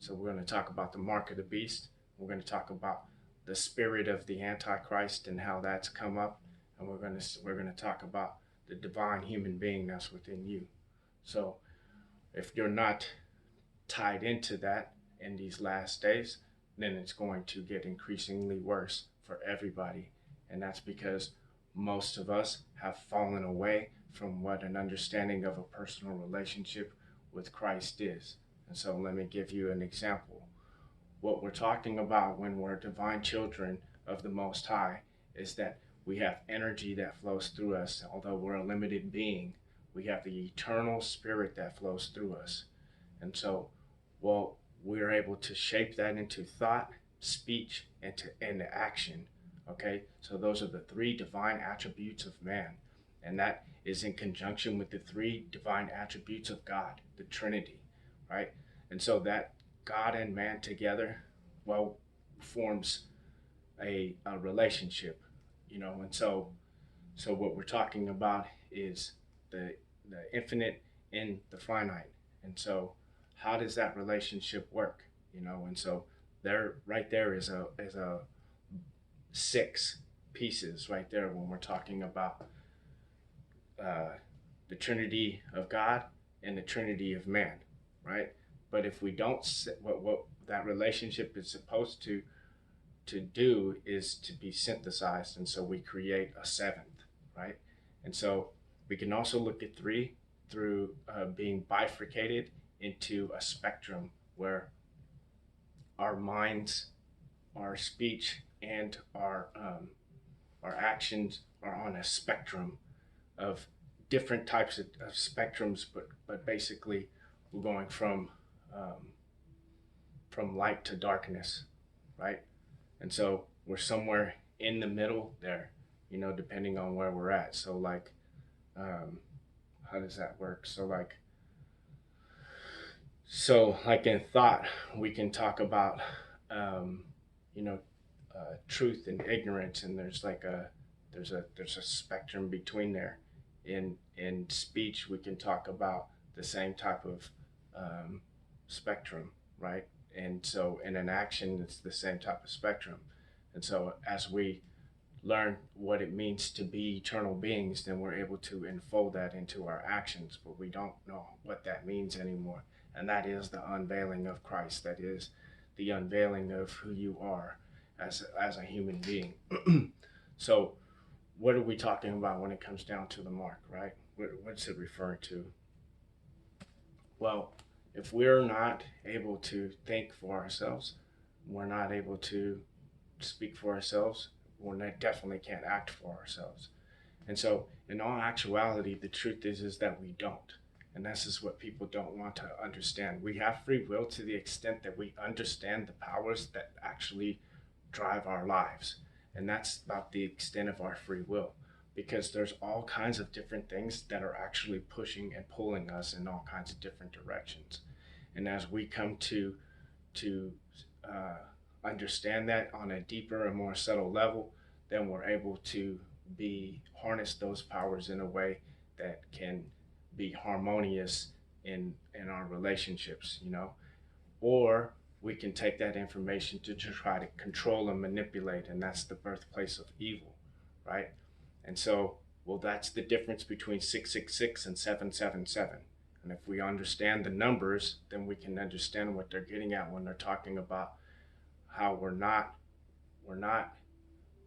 So we're going to talk about the mark of the beast. We're going to talk about the spirit of the antichrist and how that's come up, and we're going to talk about the divine human being that's within you. So if you're not tied into that in these last days, then it's going to get increasingly worse for everybody. And that's because most of us have fallen away from what an understanding of a personal relationship with Christ is. And so let me give you an example. What we're talking about when we're divine children of the Most High is that we have energy that flows through us. Although we're a limited being, we have the eternal spirit that flows through us. And so, well, we're able to shape that into thought, speech, into action. Okay, so those are the three divine attributes of man, and that is in conjunction with the three divine attributes of God, the Trinity, right? And so that God and man together, well, forms a relationship, and so what we're talking about is the infinite in the finite. And so how does that relationship work? And so there, right there is a six pieces right there when we're talking about uh, the Trinity of God and the Trinity of man, right? But if we don't, what that relationship is supposed to do is to be synthesized, and so we create a seventh, right? And so we can also look at three through being bifurcated into a spectrum where our minds, our speech, and our actions are on a spectrum of different types of spectrums, but basically we're going from light to darkness, right? And so we're somewhere in the middle there, depending on where we're at. So like, how does that work? So like in thought, we can talk about, you know, truth and ignorance, and there's a spectrum between there. In speech, we can talk about the same type of spectrum, right? And so in an action, it's the same type of spectrum. And so as we learn what it means to be eternal beings, then we're able to unfold that into our actions, but we don't know what that means anymore. And that is the unveiling of Christ. That is the unveiling of who you are as a human being. So, what are we talking about when it comes down to the mark, right? What's it referring to? Well, if we're not able to think for ourselves, we're not able to speak for ourselves, we definitely can't act for ourselves. And so, in all actuality, the truth is that we don't. And this is what people don't want to understand. We have free will to the extent that we understand the powers that actually drive our lives. And that's about the extent of our free will. Because there's all kinds of different things that are actually pushing and pulling us in all kinds of different directions. And as we come to uh, understand that on a deeper and more subtle level, then we're able to be harness those powers in a way that can be harmonious in our relationships, or we can take that information to try to control and manipulate, and that's the birthplace of evil, right? And so, well, that's the difference between 666 and 777. And if we understand the numbers, then we can understand what they're getting at when they're talking about how we're not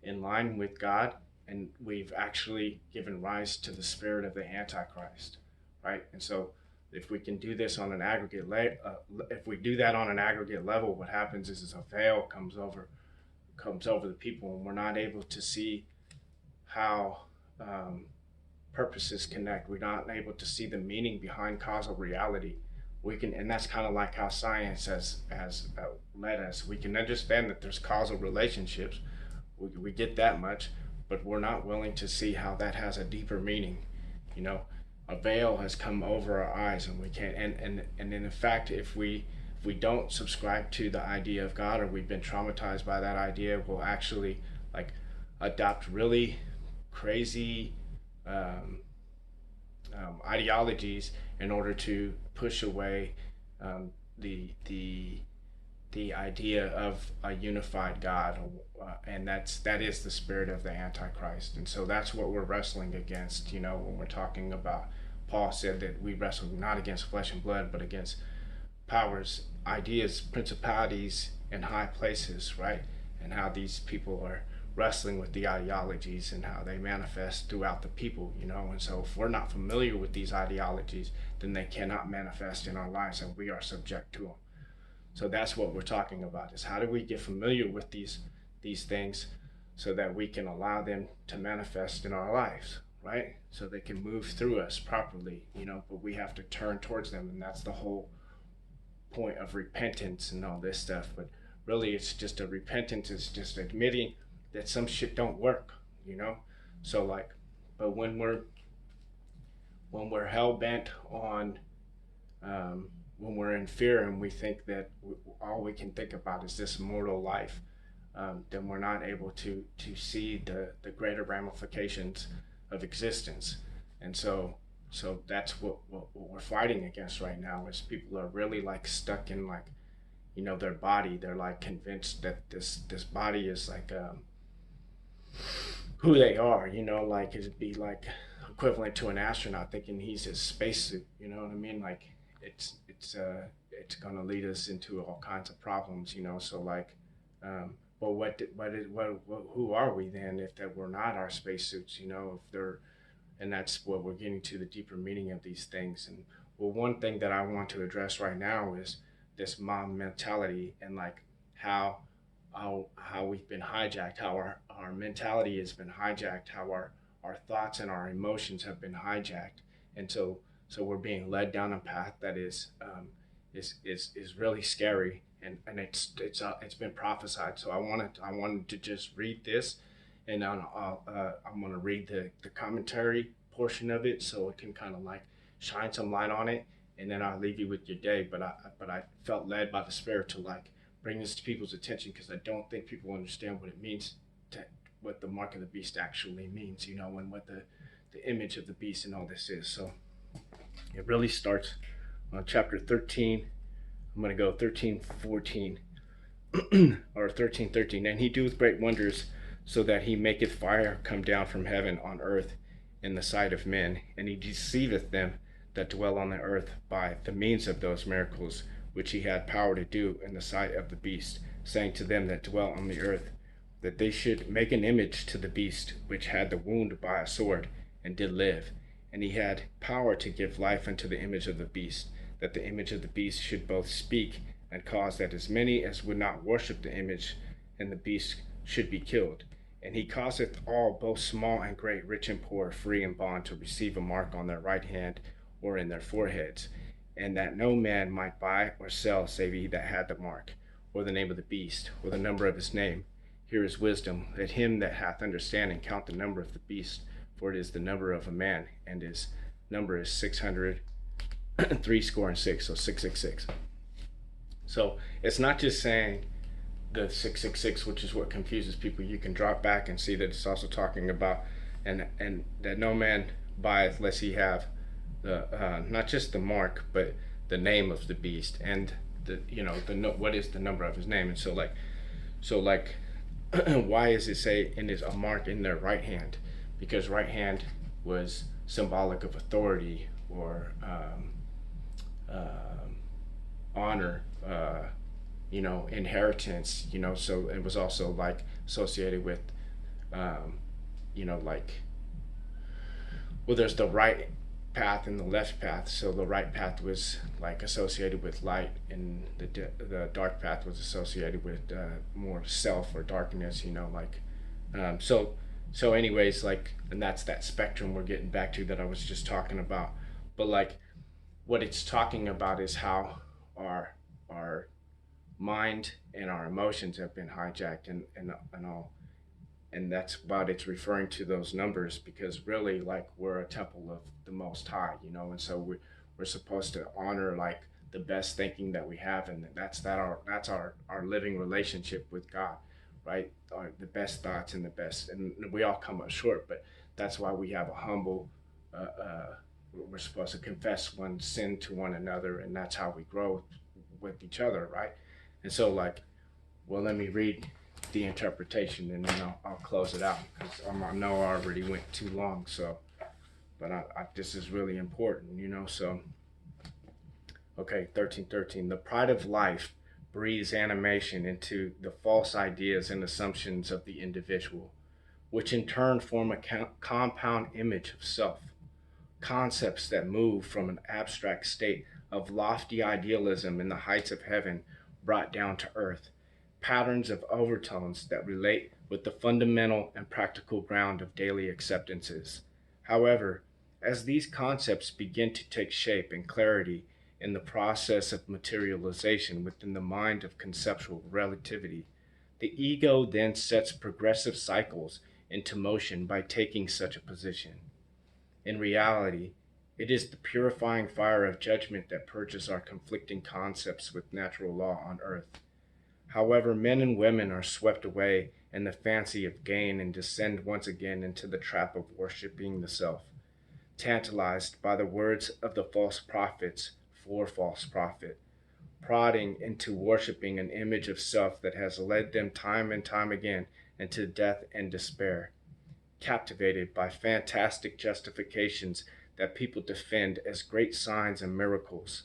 in line with God, and we've actually given rise to the spirit of the Antichrist, right? And so, if we can do this on an if we do that on an aggregate level, what happens is a veil comes over the people, and we're not able to see how purposes connect. We're not able to see the meaning behind causal reality. And that's kind of like how science has led us. We can understand that there's causal relationships. We get that much, but we're not willing to see how that has a deeper meaning. You know, a veil has come over our eyes, and we can't. And in fact, if we don't subscribe to the idea of God, or we've been traumatized by that idea, we'll actually like adopt really crazy um, ideologies in order to push away the the idea of a unified God, and that is the spirit of the antichrist. And so that's what we're wrestling against. When we're talking about, Paul said that we wrestle not against flesh and blood, but against powers, ideas, principalities, and high places, right? And how these people are wrestling with the ideologies and how they manifest throughout the people. And so if we're not familiar with these ideologies, then they cannot manifest in our lives, and we are subject to them. So that's what we're talking about, is how do we get familiar with these things so that we can allow them to manifest in our lives, right? So they can move through us properly, but we have to turn towards them. And that's the whole point of repentance and all this stuff. But really, it's just a repentance. It's just admitting that some shit don't work. So like, but when we're hell bent on, when we're in fear and we think that all we can think about is this mortal life, then we're not able to see the greater ramifications of existence. And so that's what we're fighting against right now, is people are really like stuck in like, their body. They're like convinced that this body is like, who they are, like it'd be like equivalent to an astronaut thinking he's his spacesuit. You know what I mean? Like it's gonna lead us into all kinds of problems. So like, but who are we then if that we're not our spacesuits? If they're, and that's what we're getting to, the deeper meaning of these things. And well, one thing that I want to address right now is this mom mentality, and like how how we've been hijacked, how our mentality has been hijacked, how our thoughts and our emotions have been hijacked. And so we're being led down a path that is really scary, and it's been prophesied. So I wanted to just read this, and I'm gonna read the commentary portion of it so it can kind of like shine some light on it, and then I'll leave you with your day. But I felt led by the Spirit to like bring this to people's attention, because I don't think people understand what it means, to what the mark of the beast actually means, and what the image of the beast and all this is. So it really starts on chapter 13. I'm going to go 13:14 or 13:13. And he doeth great wonders, so that he maketh fire come down from heaven on earth in the sight of men, and he deceiveth them that dwell on the earth by the means of those miracles which he had power to do in the sight of the beast, saying to them that dwell on the earth, that they should make an image to the beast which had the wound by a sword, and did live. And he had power to give life unto the image of the beast, that the image of the beast should both speak, and cause that as many as would not worship the image and the beast should be killed. And he causeth all, both small and great, rich and poor, free and bond, to receive a mark on their right hand or in their foreheads, and that no man might buy or sell save he that had the mark, or the name of the beast, or the number of his name. Here is wisdom. Let him that hath understanding count the number of the beast, for it is the number of a man, and his number is 600 threescore and 6, so 666. So it's not just saying the 666, which is what confuses people. You can drop back and see that it's also talking about, and that no man buyeth lest he have the not just the mark, but the name of the beast, and the what is the number of his name. And so like why does it say and is a mark in their right hand? Because right hand was symbolic of authority, or honor, inheritance, so it was also like associated with, like, well, there's the right path and the left path. So the right path was like associated with light, and the dark path was associated with more self or darkness, so anyways, like, and that's that spectrum we're getting back to that I was just talking about. But like, what it's talking about is how our mind and our emotions have been hijacked, and all, and that's what it's referring to, those numbers, because really, like, we're a temple of the Most High, and so we're supposed to honor like the best thinking that we have, and that's our living relationship with God, right? The best thoughts and the best, and we all come up short, but that's why we have a humble. We're supposed to confess one sin to one another, and that's how we grow with each other, right? And so, like, well, let me read the interpretation and then I'll close it out because I know I already went too long. So, but this is really important, you know. So, okay, 1313. The pride of life breathes animation into the false ideas and assumptions of the individual, which in turn form a compound image of self. Concepts that move from an abstract state of lofty idealism in the heights of heaven brought down to earth, patterns of overtones that relate with the fundamental and practical ground of daily acceptances. However, as these concepts begin to take shape and clarity in the process of materialization within the mind of conceptual relativity, the ego then sets progressive cycles into motion by taking such a position. In reality, it is the purifying fire of judgment that purges our conflicting concepts with natural law on earth. However, men and women are swept away in the fancy of gain and descend once again into the trap of worshipping the self, tantalized by the words of the false prophets for false prophet, prodding into worshipping an image of self that has led them time and time again into death and despair, captivated by fantastic justifications that people defend as great signs and miracles,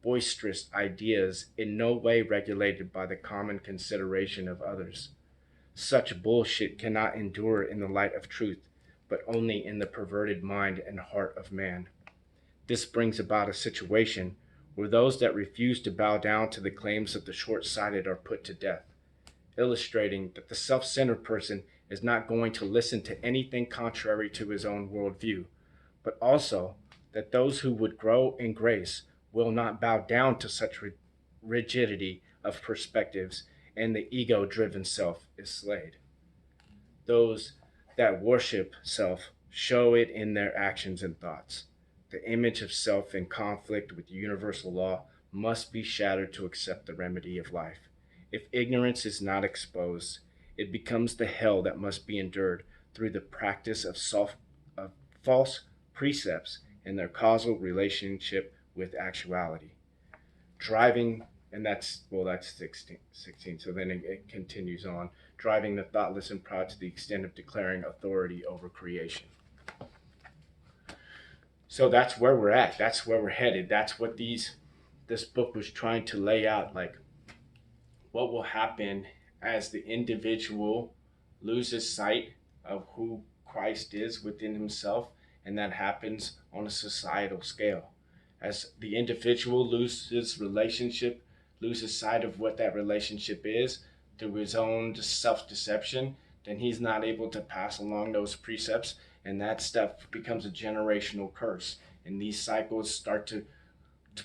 boisterous ideas in no way regulated by the common consideration of others. Such bullshit cannot endure in the light of truth, but only in the perverted mind and heart of man. This brings about a situation where those that refuse to bow down to the claims of the short sighted are put to death, illustrating that the self centered person is not going to listen to anything contrary to his own worldview, but also that those who would grow in grace will not bow down to such rigidity of perspectives, and the ego driven self is slayed. Those that worship self show it in their actions and thoughts. The image of self in conflict with universal law must be shattered to accept the remedy of life. If ignorance is not exposed, it becomes the hell that must be endured through the practice of false precepts and their causal relationship with actuality. Driving, and that's 16. So then it continues on, driving the thoughtless and proud to the extent of declaring authority over creation. So that's where we're at. That's where we're headed. That's what this book was trying to lay out, like what will happen as the individual loses sight of who Christ is within himself, and that happens on a societal scale. As the individual loses sight of what that relationship is through his own self deception, then he's not able to pass along those precepts, and that stuff becomes a generational curse. And these cycles start to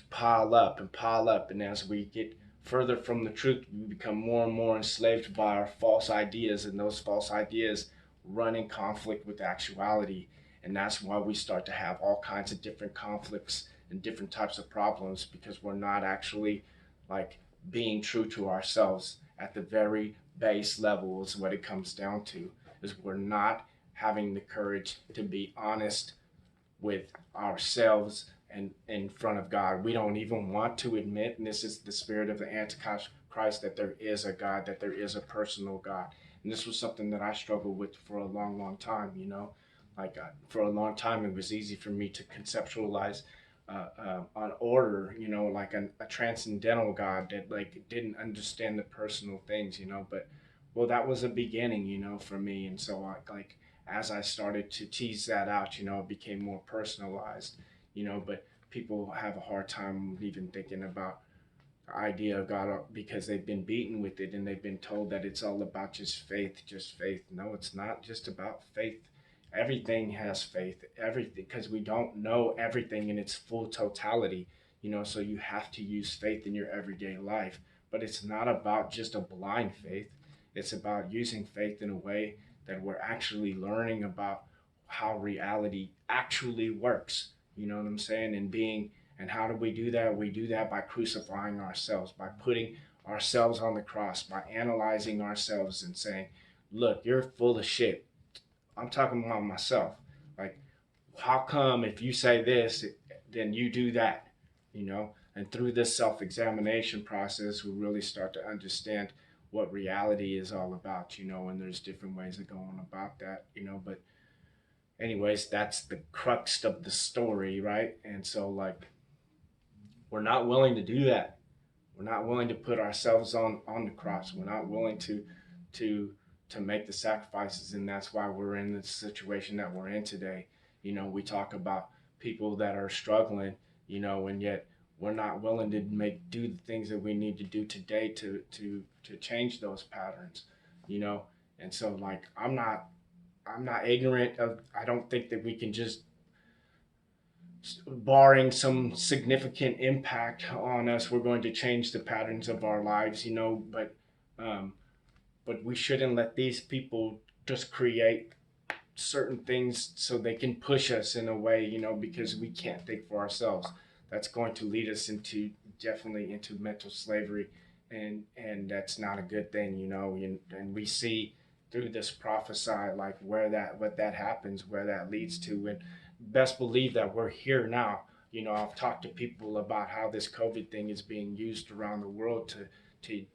pile up and pile up. And as we get further from the truth, we become more and more enslaved by our false ideas, and those false ideas run in conflict with actuality. And that's why we start to have all kinds of different conflicts and different types of problems, because we're not actually like being true to ourselves at the very base level is what it comes down to, is we're not having the courage to be honest with ourselves and in front of God. We don't even want to admit, and this is the spirit of the antichrist, that there is a God, that there is a personal God. And this was something that I struggled with for a long, long time, you know. Like for a long time, it was easy for me to conceptualize an order, you know, like a transcendental God that like didn't understand the personal things, you know. But well, that was a beginning, you know, for me. And so like as I started to tease that out, you know, it became more personalized, you know. But people have a hard time even thinking about the idea of God because they've been beaten with it and they've been told that it's all about just faith, just faith. No, it's not just about faith. Everything has faith, everything, because we don't know everything in its full totality, you know. So you have to use faith in your everyday life, but it's not about just a blind faith. It's about using faith in a way that we're actually learning about how reality actually works, you know what I'm saying, and being, and how do we do that? We do that by crucifying ourselves, by putting ourselves on the cross, by analyzing ourselves and saying, look, you're full of shit. I'm talking about myself. Like, how come if you say this, then you do that? You know, And through this self-examination process, we really start to understand what reality is all about, and there's different ways of going about that, but anyways, that's the crux of the story, right? And so, like, we're not willing to do that. We're not willing to put ourselves on the cross. We're not willing to to make the sacrifices, and that's why we're in the situation that we're in today. We talk about people that are struggling, and yet we're not willing to do the things that we need to do today to change those patterns, you know. And so, like, I'm not ignorant of. I don't think that we can just, barring some significant impact on us, we're going to change the patterns of our lives, um, but we shouldn't let these people just create certain things so they can push us in a way, because we can't think for ourselves. That's going to lead us into, definitely into mental slavery, and that's not a good thing, and we see through this prophesy, like, what that happens, where that leads to. And best believe that we're here now. I've talked to people about how this COVID thing is being used around the world to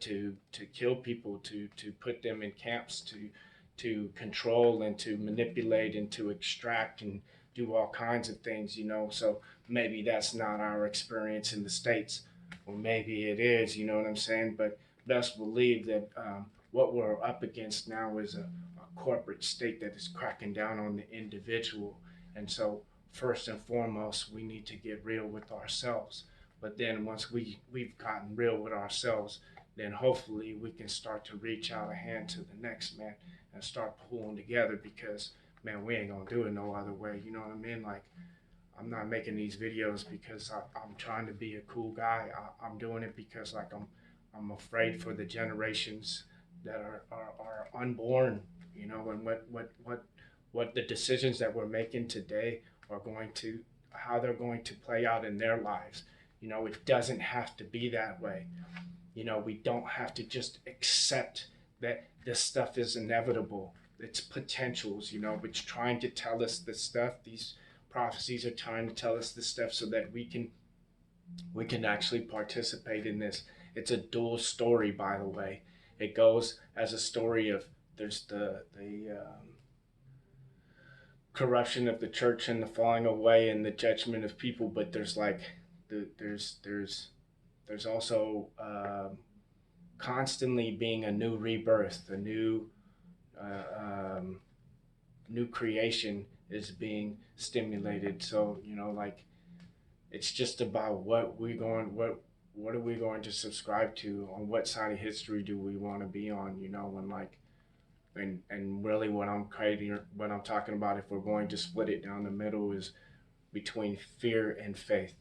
kill people, to put them in camps, to control and to manipulate and to extract and do all kinds of things, So maybe that's not our experience in the States, or maybe it is, you know what I'm saying? But best believe that what we're up against now is a corporate state that is cracking down on the individual. And so, first and foremost, we need to get real with ourselves. But then once we've gotten real with ourselves, then hopefully we can start to reach out a hand to the next man and start pulling together, because, man, we ain't gonna do it no other way. You know what I mean? Like, I'm not making these videos because I'm trying to be a cool guy. I'm doing it because, like, I'm afraid for the generations that are unborn, and what the decisions that we're making today are going to, how they're going to play out in their lives. It doesn't have to be that way. We don't have to just accept that this stuff is inevitable. It's potentials, it's trying to tell us this stuff. These prophecies are trying to tell us this stuff so that we can actually participate in this. It's a dual story, by the way. It goes as a story of, there's the corruption of the church and the falling away and the judgment of people, but there's like there's also constantly being a new rebirth, a new creation is being stimulated. So, like, it's just about what are we going to subscribe to, on what side of history do we want to be on, and like, and really what I'm talking about, if we're going to split it down the middle, is between fear and faith,